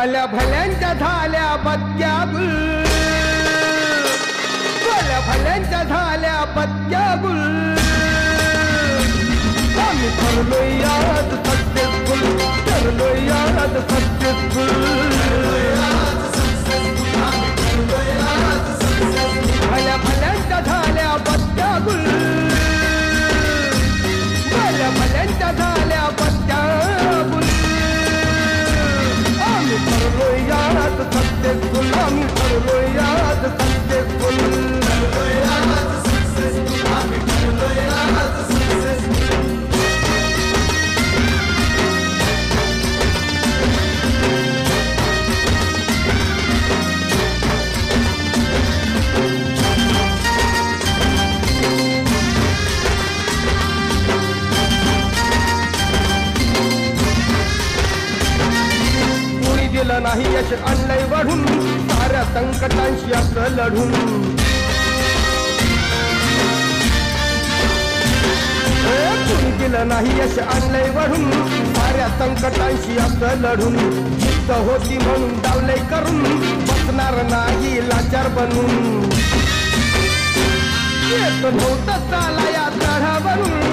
भल्या भल्यांच्या झाल्या पत्त्या गुल, भल्या भल्यांच्या झाल्या पत्त्या गुल. आम्ही ठरलोय आज सक्सेसफुल, ठरलोय आज सक्सेसफुल. भल्या भल्यांच्या झाल्या पत्त्या गुल, भल्या भल्यांच्या झाल्या पत्त्या गुल. आम्ही ठरलोय आज सक्सेसफुल, आम्ही ठरलोय आज सक्सेसफुल. दिलं नाही यश आणलंय वाढून, साऱ्या संकटांशी आपलं लढून. कुणी दिलं नाही यश आणलंय वाढून, साऱ्या संकटांशी आपलं लढून. जिद्द होती म्हणून डावलंय करून, बसणार नाही लाचार बनून. येत नव्हतं चाला या चढावरून,